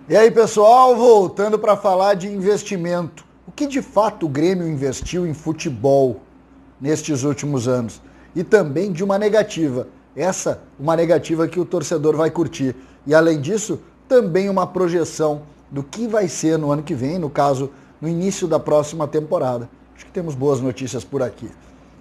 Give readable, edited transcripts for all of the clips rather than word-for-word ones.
E aí, pessoal, voltando para falar de investimento. O que de fato o Grêmio investiu em futebol nestes últimos anos? E também de uma negativa. Uma negativa que o torcedor vai curtir. E além disso, também uma projeção do que vai ser no ano que vem, no caso, no início da próxima temporada. Acho que temos boas notícias por aqui.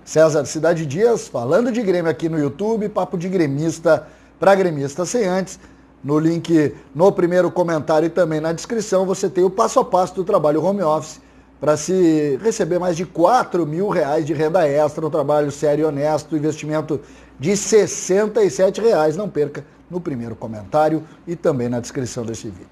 César Cidade Dias, falando de Grêmio aqui no YouTube, papo de gremista para gremista sem antes. No link, no primeiro comentário e também na descrição, você tem o passo a passo do trabalho home office para se receber mais de R$4.000 de renda extra, um trabalho sério e honesto, investimento de R$67. Não perca no primeiro comentário e também na descrição desse vídeo.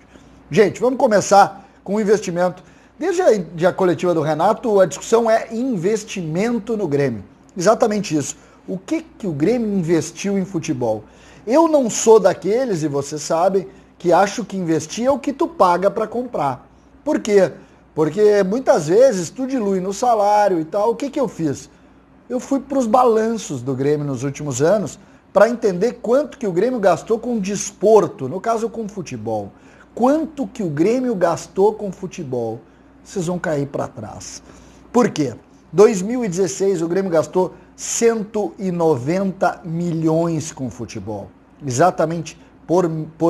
Gente, vamos começar com o investimento. Desde a coletiva do Renato, a discussão é investimento no Grêmio. Exatamente isso. O que o Grêmio investiu em futebol? Eu não sou daqueles, e vocês sabem, que acho que investir é o que tu paga para comprar. Por quê? Porque muitas vezes tu dilui no salário e tal. O que eu fiz? Eu fui para os balanços do Grêmio nos últimos anos para entender quanto que o Grêmio gastou com desporto, no caso com futebol. Quanto que o Grêmio gastou com futebol? Vocês vão cair para trás. Por quê? 2016 o Grêmio gastou 190 milhões com futebol. Exatamente por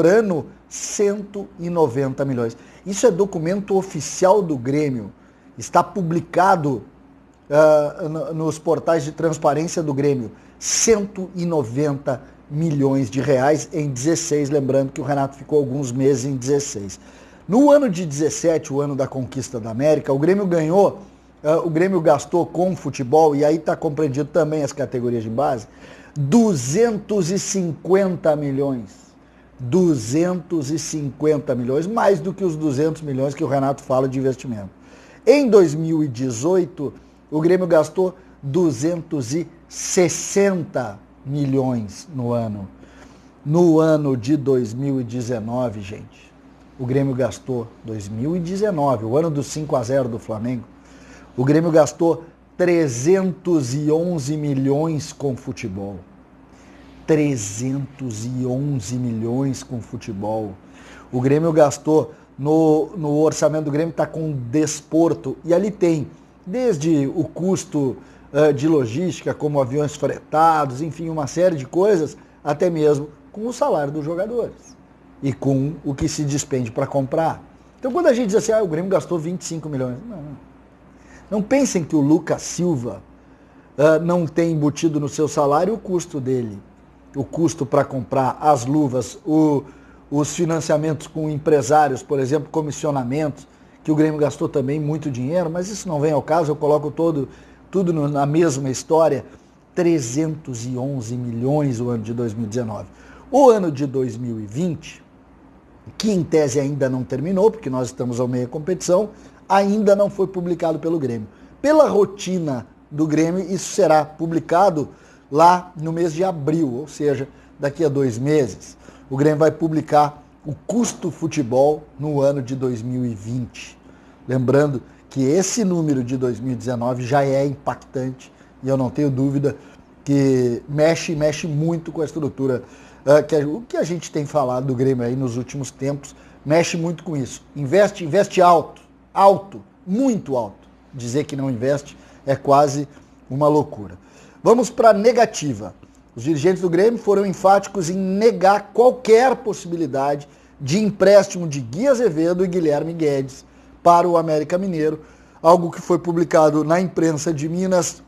ano, 190 milhões. Isso é documento oficial do Grêmio. Está publicado nos portais de transparência do Grêmio. 190 milhões de reais em 16. Lembrando que o Renato ficou alguns meses em 16. No ano de 17, o ano da conquista da América, o Grêmio ganhou. O Grêmio gastou com futebol, e aí está compreendido também as categorias de base, 250 milhões. 250 milhões, mais do que os 200 milhões que o Renato fala de investimento. Em 2018, o Grêmio gastou 260 milhões no ano. No ano de 2019, gente, o Grêmio gastou, 2019, o ano do 5-0 do Flamengo, o Grêmio gastou 311 milhões com futebol. 311 milhões com futebol. O Grêmio gastou, no orçamento do Grêmio está com desporto, e ali tem desde o custo de logística, como aviões fretados, enfim, uma série de coisas, até mesmo com o salário dos jogadores e com o que se despende para comprar. Então quando a gente diz assim, o Grêmio gastou 25 milhões, não pensem que o Lucas Silva não tem embutido no seu salário o custo dele. O custo para comprar as luvas, os financiamentos com empresários, por exemplo, comissionamentos, que o Grêmio gastou também muito dinheiro, mas isso não vem ao caso, eu coloco tudo na mesma história. 311 milhões o ano de 2019. O ano de 2020, que em tese ainda não terminou, porque nós estamos ao meio da competição, ainda não foi publicado pelo Grêmio. Pela rotina do Grêmio, isso será publicado lá no mês de abril, ou seja, daqui a 2 meses. O Grêmio vai publicar o custo futebol no ano de 2020. Lembrando que esse número de 2019 já é impactante e eu não tenho dúvida que mexe muito com a estrutura. O que a gente tem falado do Grêmio aí nos últimos tempos mexe muito com isso. Investe alto, muito alto. Dizer que não investe é quase uma loucura. Vamos para a negativa. Os dirigentes do Grêmio foram enfáticos em negar qualquer possibilidade de empréstimo de Gui Azevedo e Guilherme Guedes para o América Mineiro, algo que foi publicado na imprensa de Minas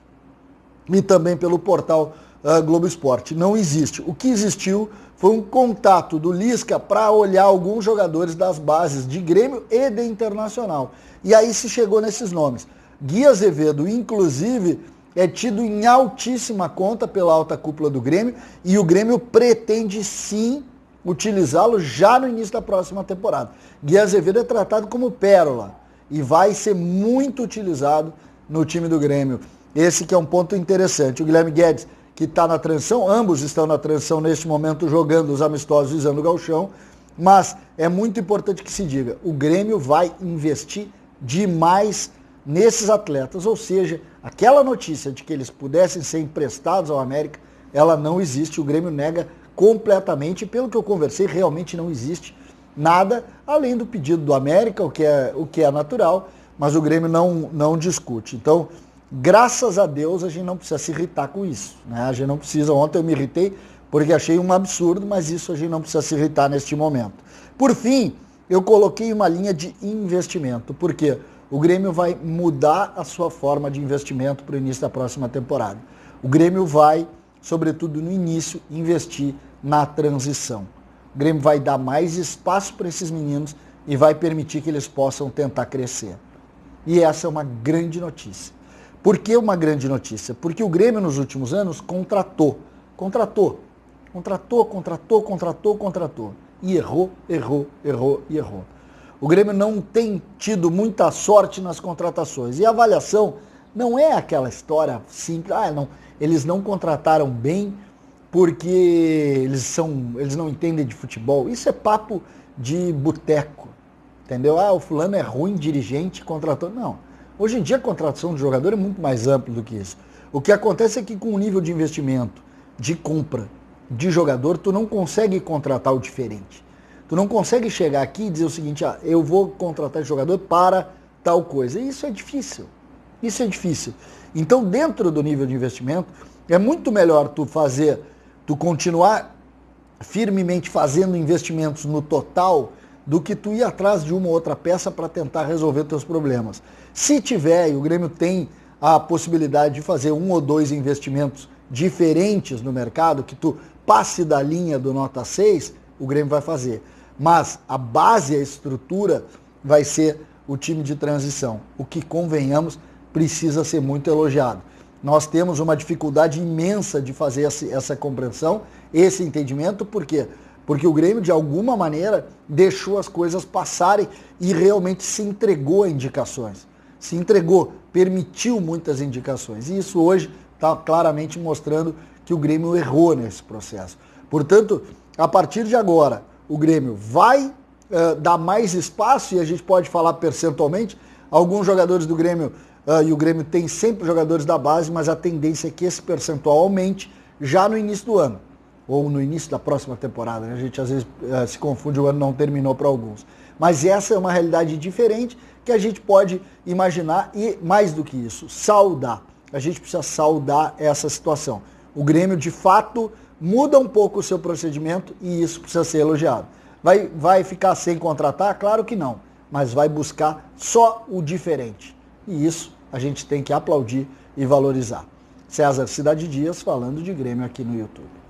e também pelo portal Globo Esporte. Não existe. O que existiu foi um contato do Lisca para olhar alguns jogadores das bases de Grêmio e de Internacional. E aí se chegou nesses nomes. Gui Azevedo, inclusive, é tido em altíssima conta pela alta cúpula do Grêmio, e o Grêmio pretende sim utilizá-lo já no início da próxima temporada. Gui Azevedo é tratado como pérola e vai ser muito utilizado no time do Grêmio. Esse que é um ponto interessante. O Guilherme Guedes, que está na transição, ambos estão na transição neste momento, jogando os amistosos visando o gauchão, mas é muito importante que se diga, o Grêmio vai investir demais nesses atletas, ou seja, aquela notícia de que eles pudessem ser emprestados ao América, ela não existe, o Grêmio nega completamente, pelo que eu conversei, realmente não existe nada, além do pedido do América, o que é natural, mas o Grêmio não discute. Então, graças a Deus, a gente não precisa se irritar com isso, né? A gente não precisa, ontem eu me irritei porque achei um absurdo, mas isso a gente não precisa se irritar neste momento. Por fim, eu coloquei uma linha de investimento, porque o Grêmio vai mudar a sua forma de investimento para o início da próxima temporada. O Grêmio vai, sobretudo no início, investir na transição. O Grêmio vai dar mais espaço para esses meninos e vai permitir que eles possam tentar crescer. E essa é uma grande notícia. Por que uma grande notícia? Porque o Grêmio nos últimos anos contratou. E errou. O Grêmio não tem tido muita sorte nas contratações. E a avaliação não é aquela história simples, eles não contrataram bem porque eles não entendem de futebol. Isso é papo de boteco, entendeu? O fulano é ruim, dirigente, contratou. Não. Hoje em dia a contratação de jogador é muito mais ampla do que isso. O que acontece é que com o nível de investimento, de compra, de jogador, tu não consegue contratar o diferente. Tu não consegue chegar aqui e dizer o seguinte, eu vou contratar esse jogador para tal coisa. E isso é difícil. Então, dentro do nível de investimento, é muito melhor tu continuar firmemente fazendo investimentos no total do que tu ir atrás de uma ou outra peça para tentar resolver teus problemas. Se tiver, e o Grêmio tem a possibilidade de fazer um ou dois investimentos diferentes no mercado, que tu passe da linha do nota 6, o Grêmio vai fazer. Mas a base, a estrutura, vai ser o time de transição. O que, convenhamos, precisa ser muito elogiado. Nós temos uma dificuldade imensa de fazer essa compreensão, esse entendimento, por quê? Porque o Grêmio, de alguma maneira, deixou as coisas passarem e realmente se entregou a indicações. Se entregou, permitiu muitas indicações. E isso hoje está claramente mostrando que o Grêmio errou nesse processo. Portanto, a partir de agora, o Grêmio vai dar mais espaço, e a gente pode falar percentualmente, alguns jogadores do Grêmio, e o Grêmio tem sempre jogadores da base, mas a tendência é que esse percentual aumente já no início do ano, ou no início da próxima temporada, né? A gente às vezes se confunde, o ano não terminou para alguns. Mas essa é uma realidade diferente que a gente pode imaginar e, mais do que isso, saudar. A gente precisa saudar essa situação. O Grêmio, de fato, muda um pouco o seu procedimento e isso precisa ser elogiado. Vai ficar sem contratar? Claro que não, mas vai buscar só o diferente. E isso a gente tem que aplaudir e valorizar. César Cidade Dias falando de Grêmio aqui no YouTube.